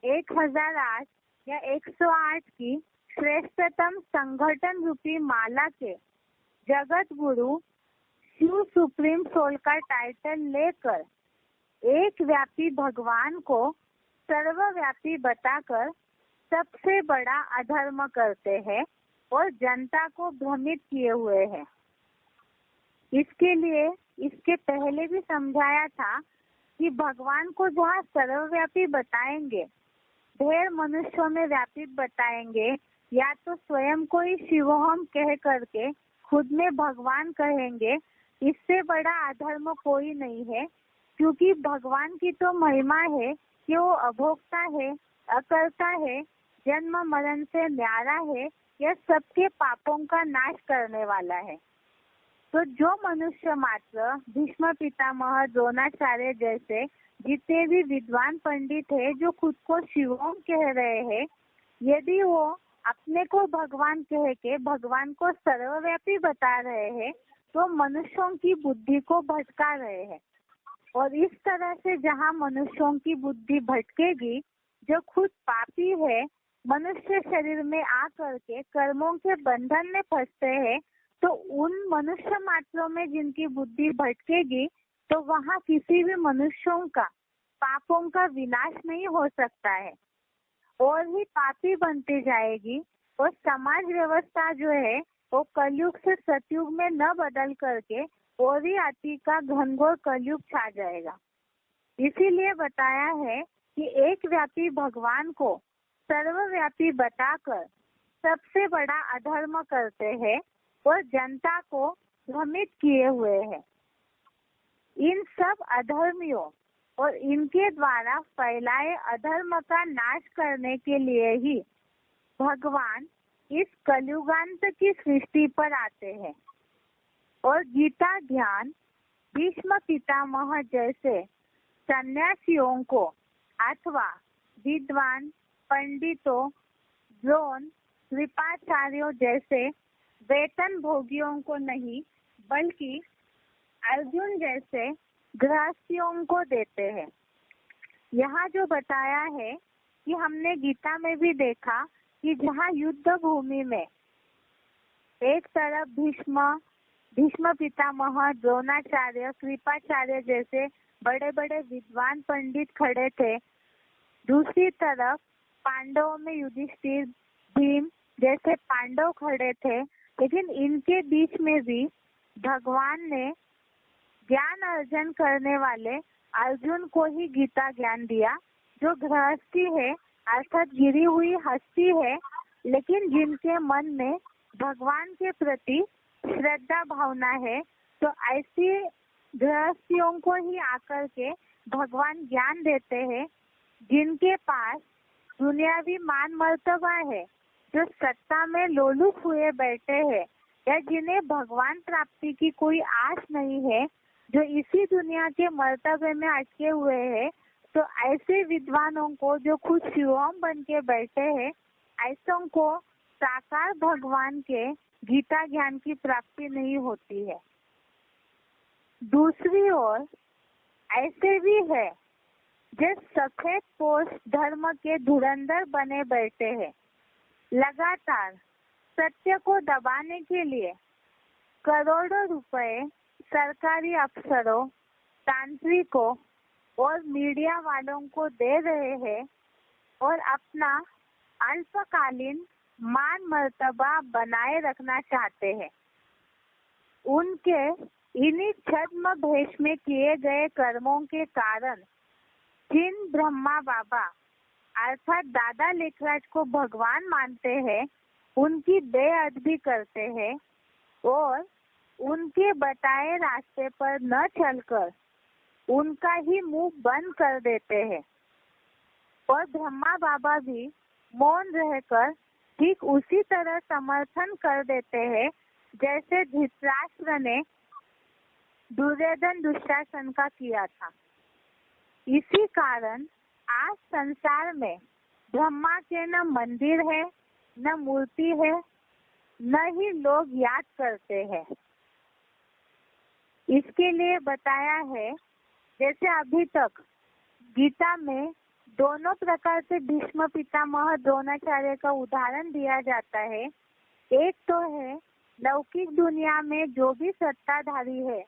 1008 या 108 की श्रेष्ठतम संगठन रूपी माला के जगत गुरु शिव सुप्रीम सोल का टाइटल लेकर एक व्यापी भगवान को सर्वव्यापी बताकर सबसे बड़ा अधर्म करते हैं और जनता को भ्रमित किए हुए हैं। इसके लिए इसके पहले भी समझाया था कि भगवान को जहाँ सर्वव्यापी बताएंगे, ढेर मनुष्यों में व्यापित बताएंगे, या तो स्वयं को ही शिवोहम कह करके खुद में भगवान कहेंगे, इससे बड़ा अधर्म कोई नहीं है। क्योंकि भगवान की तो महिमा है कि वो अभोक्ता है, अकर्ता है, जन्म मरण से न्यारा है, यह सबके पापों का नाश करने वाला है। तो जो मनुष्य मात्र भीष्म पितामह द्रोणाचार्य जैसे जितने भी विद्वान पंडित है जो खुद को शिवोम कह रहे हैं, यदि वो अपने को भगवान कह के भगवान को सर्वव्यापी बता रहे हैं तो मनुष्यों की बुद्धि को भटका रहे हैं। और इस तरह से जहाँ मनुष्यों की बुद्धि भटकेगी, जो खुद पापी है मनुष्य शरीर में आकर के कर्मों के बंधन में फंसते हैं, तो उन मनुष्य मात्रों में जिनकी बुद्धि भटकेगी तो वहाँ किसी भी मनुष्यों का पापों का विनाश नहीं हो सकता है, और ही पापी बनती जाएगी। और समाज व्यवस्था जो है वो कलयुग से सतयुग में न बदल करके और ही अति का घनघोर कलयुग छा जाएगा। इसीलिए बताया है कि एक व्यापी भगवान को सर्वव्यापी बताकर सबसे बड़ा अधर्म करते हैं और जनता को भ्रमित किए हुए हैं। इन सब अधर्मियों और इनके द्वारा फैलाए अधर्म का नाश करने के लिए ही भगवान इस कलयुगांत की सृष्टि पर आते हैं और गीता ज्ञान भीष्म पितामह जैसे सन्यासियों को अथवा विद्वान पंडितों, द्रोण, कृपाचार्यों जैसे वेतन भोगियों को नहीं, बल्कि अर्जुन जैसे गृहस्थियों को देते हैं। यहाँ जो बताया है कि हमने गीता में भी देखा कि जहाँ युद्ध भूमि में एक तरफ भीष्म पितामह, द्रोणाचार्य, कृपाचार्य जैसे बड़े बड़े विद्वान पंडित खड़े थे, दूसरी तरफ पांडवों में युधिष्ठिर, भीम जैसे पांडव खड़े थे, लेकिन इनके बीच में भी भगवान ने ज्ञान अर्जन करने वाले अर्जुन को ही गीता ज्ञान दिया, जो गृहस्थी है अर्थात गिरी हुई हस्ती है, लेकिन जिनके मन में भगवान के प्रति श्रद्धा भावना है, तो ऐसी गृहस्थियों को ही आकर के भगवान ज्ञान देते हैं। जिनके पास दुनियावी मान मर्तबा है, जो सत्ता में लोलुप हुए बैठे हैं, या जिन्हें भगवान प्राप्ति की कोई आस नहीं है, जो इसी दुनिया के मर्तबे में अटके हुए हैं, तो ऐसे विद्वानों को जो खुद शिवम बन के बैठे हैं, ऐसों को साकार भगवान के गीता ज्ञान की प्राप्ति नहीं होती है। दूसरी ओर ऐसे भी है जो सफेद पोष धर्म के धुरंधर बने बैठे हैं, लगातार सत्य को दबाने के लिए करोड़ों रुपए सरकारी अफसरों, तांत्रिकों और मीडिया वालों को दे रहे हैं और अपना अल्पकालीन मान मर्तबा बनाए रखना चाहते हैं। उनके इन्हीं छद्म भेष में किए गए कर्मों के कारण जिन ब्रह्मा बाबा अर्थात दादा लेखराज को भगवान मानते हैं, उनकी बेअदबी करते हैं और उनके बताए रास्ते पर न चलकर उनका ही मुंह बंद कर देते हैं। और ब्रह्मा बाबा भी मौन रहकर ठीक उसी तरह समर्थन कर देते हैं जैसे धृतराष्ट्र ने दुर्योधन दुशासन का किया था। इसी कारण आज संसार में ब्रह्मा के न मंदिर है, न मूर्ति है, न ही लोग याद करते हैं। इसके लिए बताया है, जैसे अभी तक गीता में दोनों प्रकार से भीष्म पितामह द्रोणाचार्य का उदाहरण दिया जाता है। एक तो है लौकिक दुनिया में जो भी सत्ताधारी है,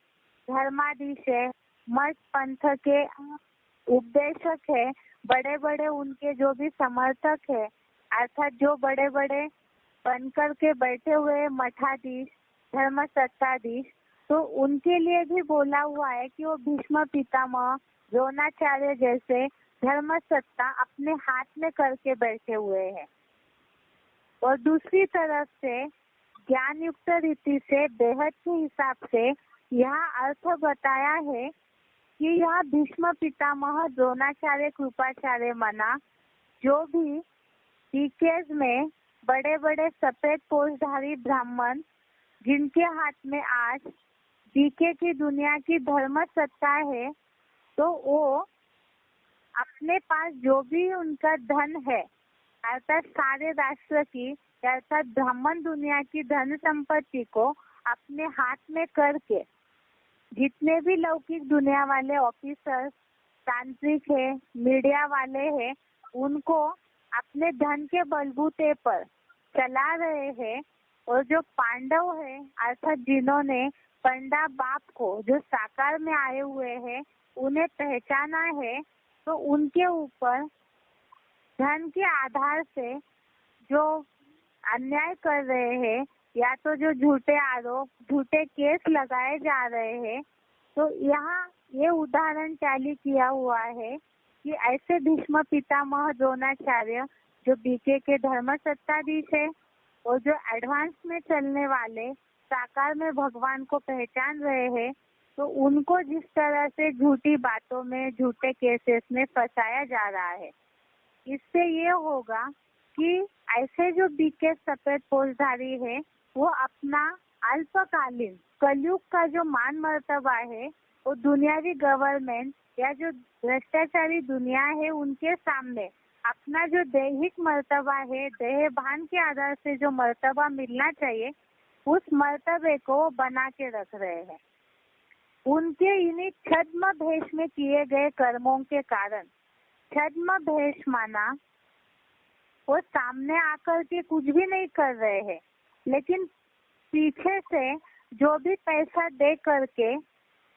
धर्माधीश है, मठ पंथ के उपदेशक है, बड़े बड़े उनके जो भी समर्थक है, अर्थात जो बड़े बड़े बनकर के बैठे हुए मठाधीश, धर्म सत्ताधीश, तो उनके लिए भी बोला हुआ है कि वो भीष्म पितामह द्रोणाचार्य जैसे धर्म सत्ता अपने हाथ में करके बैठे हुए हैं। और दूसरी तरफ से ज्ञान युक्त रीति से बेहद के हिसाब से यह अर्थ बताया है कि यह भीष्म पितामह द्रोणाचार्य कृपाचार्य मना जो भी डीकेज में बड़े बड़े सफेद पोषधारी ब्राह्मण जिनके हाथ में आज डीके की दुनिया की धर्म सत्ता है, तो वो अपने पास जो भी उनका धन है अर्थात सारे राष्ट्र की अर्थात ब्राह्मण दुनिया की धन संपत्ति को अपने हाथ में करके जितने भी लौकिक दुनिया वाले ऑफिसर्स, तांत्रिक है, मीडिया वाले हैं, उनको अपने धन के बलबूते पर चला रहे हैं। और जो पांडव है अर्थात जिन्होंने पंडा बाप को जो साकार में आए हुए हैं उन्हें पहचाना है, तो उनके ऊपर धन के आधार से जो अन्याय कर रहे हैं या तो जो झूठे आरोप, झूठे केस लगाए जा रहे हैं, तो यहाँ ये उदाहरण टैली किया हुआ है कि ऐसे भीष्म पितामह द्रोणाचार्य जो बीके के धर्म सत्ताधीश है और जो एडवांस में चलने वाले साकार में भगवान को पहचान रहे हैं, तो उनको जिस तरह से झूठी बातों में, झूठे केसेस में फंसाया जा रहा है, इससे ये होगा कि ऐसे जो बीके सफेद पोषधारी है वो अपना अल्पकालीन कलयुग का जो मान मर्तबा है वो दुनियावी गवर्नमेंट या जो भ्रष्टाचारी दुनिया है उनके सामने अपना जो दैहिक मर्तबा है, देह भान के आधार से जो मर्तबा मिलना चाहिए, उस मर्तबे को बना के रख रहे हैं। उनके इन्हीं छद्म भेष में किए गए कर्मों के कारण, छद्म भेष माना वो सामने आकर के कुछ भी नहीं कर रहे हैं, लेकिन पीछे से जो भी पैसा दे करके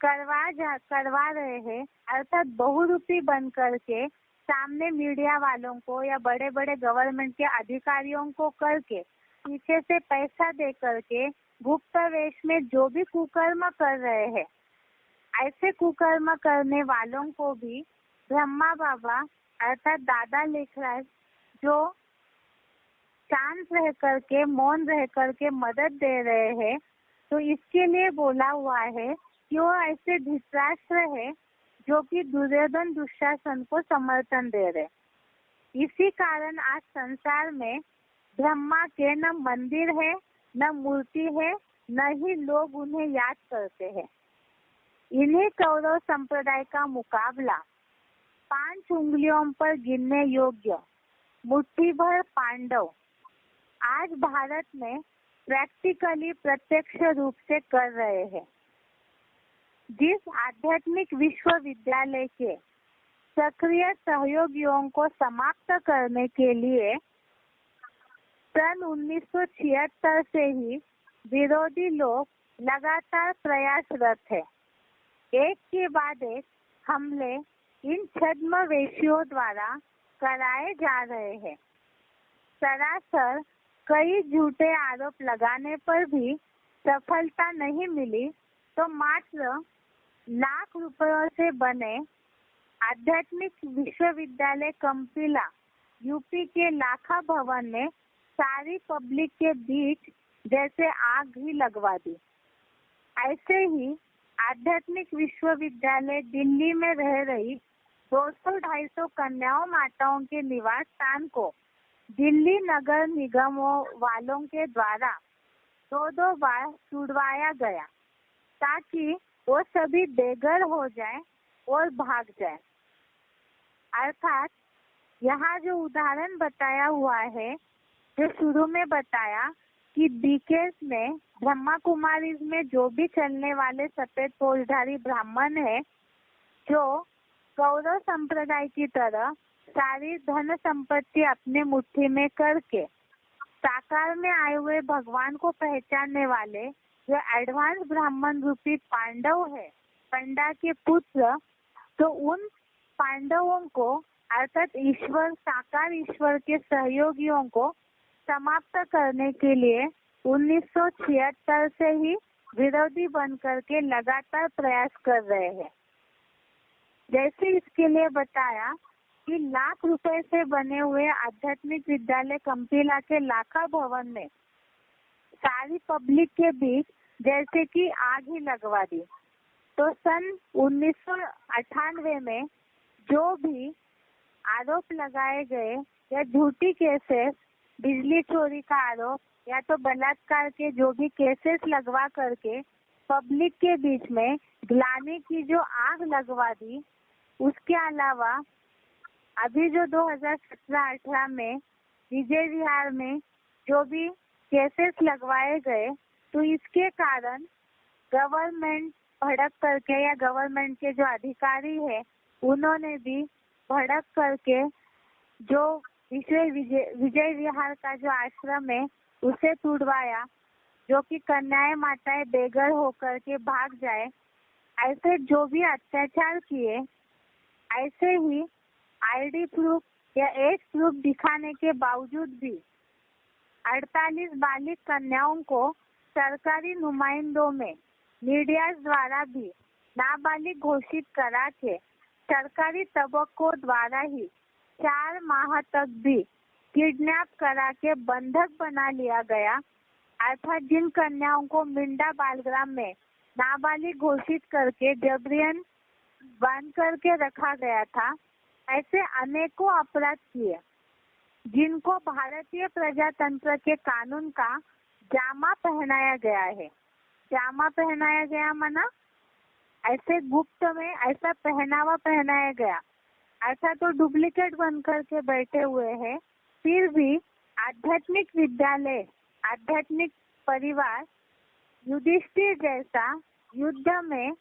करवा रहे हैं, अर्थात बहुरूपी बन करके सामने मीडिया वालों को या बड़े बड़े गवर्नमेंट के अधिकारियों को करके पीछे से पैसा दे करके गुप्त वेश में जो भी कुकर्म कर रहे हैं, ऐसे कुकर्म करने वालों को भी ब्रह्मा बाबा अर्थात दादा लेखराज जो शांत रह करके, मौन रह करके मदद दे रहे हैं, तो इसके लिए बोला हुआ है कि वो ऐसे धृतराष्ट्र है जो कि दुर्योधन दुशासन को समर्थन दे रहे। इसी कारण आज संसार में ब्रह्मा के न मंदिर है, न मूर्ति है, न ही लोग उन्हें याद करते हैं। इन्हीं कौरव संप्रदाय का मुकाबला 5 उंगलियों पर गिनने योग्य मुट्ठी भर पांडव आज भारत में प्रैक्टिकली प्रत्यक्ष रूप से कर रहे हैं। जिस आध्यात्मिक विश्वविद्यालय के सक्रिय सहयोगियों को समाप्त करने के लिए सन 1976 से ही विरोधी लोग लगातार प्रयासरत है। एक के बाद एक हमले इन छद्मवेशियों द्वारा कराए जा रहे हैं। सरासर कई झूठे आरोप लगाने पर भी सफलता नहीं मिली तो मात्र लाख रुपयों से बने आध्यात्मिक विश्वविद्यालय कंपिला यूपी के लाखा भवन ने सारी पब्लिक के बीच जैसे आग ही लगवा दी। ऐसे ही आध्यात्मिक विश्वविद्यालय दिल्ली में रह रही 200-250 कन्याओं माताओं के निवास स्थान को दिल्ली नगर निगमों वालों के द्वारा 2-2 बार छुड़वाया गया ताकि वो सभी बेघर हो जाए और भाग जाए। अर्थात यहाँ जो उदाहरण बताया हुआ है, जो शुरू में बताया कि बीकेएस में ब्रह्मा कुमारीज में जो भी चलने वाले सफेद पोषधारी ब्राह्मण है, जो कौरव संप्रदाय की तरह सारी धन संपत्ति अपने मुट्ठी में करके साकार में आए हुए भगवान को पहचानने वाले जो एडवांस ब्राह्मण रूपी पांडव है, पंडा के पुत्र, तो उन पांडवों को अर्थात ईश्वर, साकार ईश्वर के सहयोगियों को समाप्त करने के लिए 1976 से ही विरोधी बनकर के लगातार प्रयास कर रहे हैं। जैसे इसके लिए बताया कि लाख रुपए से बने हुए आध्यात्मिक विद्यालय कंपिला के लाखा भवन में सारी पब्लिक के बीच जैसे कि आग ही लगवा दी। तो सन 1998 में जो भी आरोप लगाए गए या झूठी केसेस, बिजली चोरी का आरोप या तो बलात्कार के जो भी केसेस लगवा करके पब्लिक के बीच में ग्लानि की जो आग लगवा दी, उसके अलावा अभी जो 2017-18 में विजय विहार में जो भी केसेस लगवाए गए, तो इसके कारण गवर्नमेंट भड़क करके या गवर्नमेंट के जो अधिकारी है उन्होंने भी भड़क करके जो विजय विहार का जो आश्रम है उसे तुड़वाया, जो कि कन्याएं माताएं बेघर होकर के भाग जाए। ऐसे जो भी अत्याचार किए, ऐसे ही आईडी प्रूफ या एज प्रूफ दिखाने के बावजूद भी 48 बालिग कन्याओं को सरकारी नुमाइंदों में मीडिया द्वारा भी नाबालिग घोषित करा के सरकारी तबकों द्वारा ही 4 माह तक भी किडनैप करा के बंधक बना लिया गया। अर्थात जिन कन्याओं को मिंडा बालग्राम में नाबालिग घोषित करके जबरियन बांध करके रखा गया था, ऐसे अनेकों अपराध किए जिनको भारतीय प्रजातंत्र के कानून का जामा पहनाया गया है। जामा पहनाया गया माना ऐसे गुप्त में ऐसा पहनावा पहनाया गया, ऐसा तो डुप्लीकेट बन करके बैठे हुए हैं। फिर भी आध्यात्मिक विद्यालय, आध्यात्मिक परिवार युधिष्ठिर जैसा युद्ध में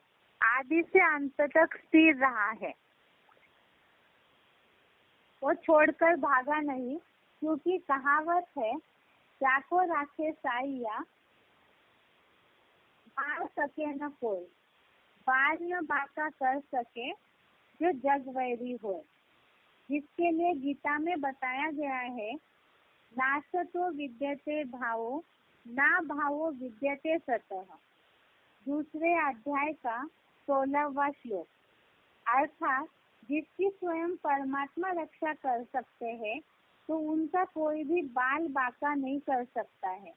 आदि से अंत तक स्थिर रहा है। वो छोड़कर भागा नहीं, क्योंकि कहावत है, जाको राखे साइया बार सके न कोई, बार न बाका कर सके जो जग वैरी हो। जिसके लिए गीता में बताया गया है, नासतो विद्यते भावो ना भावो विद्यते सतः, दूसरे अध्याय का 16वां श्लोक। अर्थात जिसकी स्वयं परमात्मा रक्षा कर सकते हैं, तो उनका कोई भी बाल बाका नहीं कर सकता है।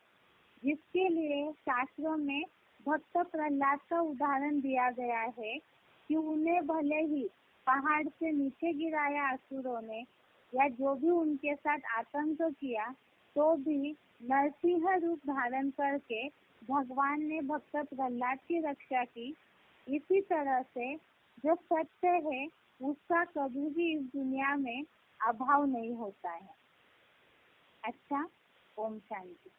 जिसके लिए शास्त्रों में भक्त प्रहलाद का उदाहरण दिया गया है कि उन्हें भले ही पहाड़ से नीचे गिराया असुरों ने या जो भी उनके साथ आतंक किया, तो भी नरसिंह रूप धारण करके भगवान ने भक्त प्रहलाद की रक्षा की। इसी तरह से जो सत्य है उसका कभी भी इस दुनिया में अभाव नहीं होता है। अच्छा, ओम शांति।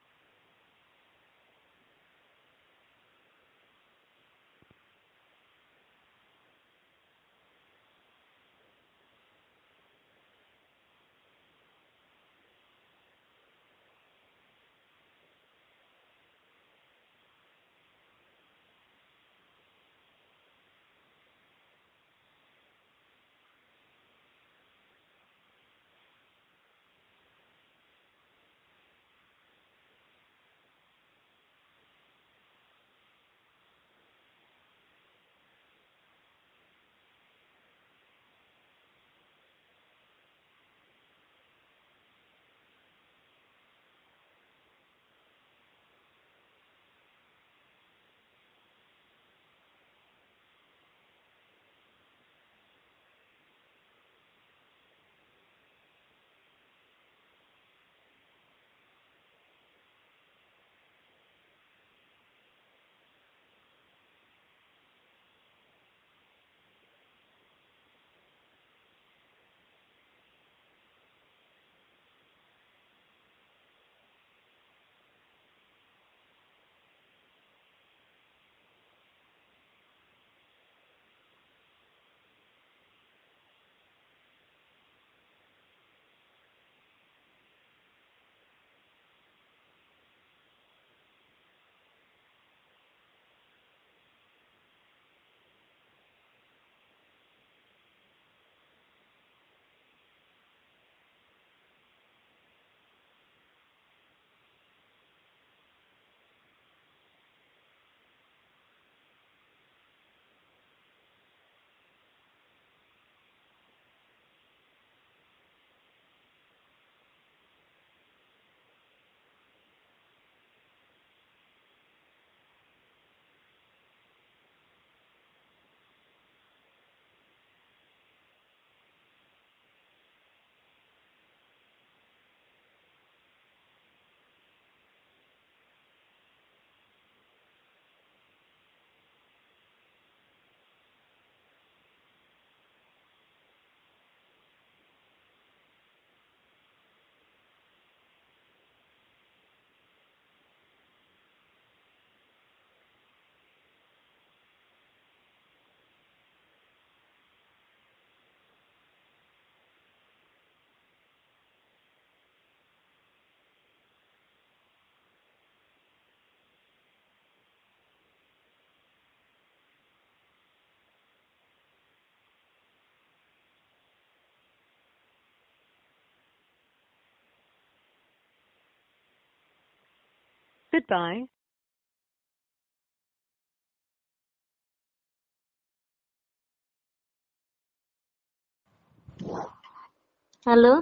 Goodbye.
हेलो।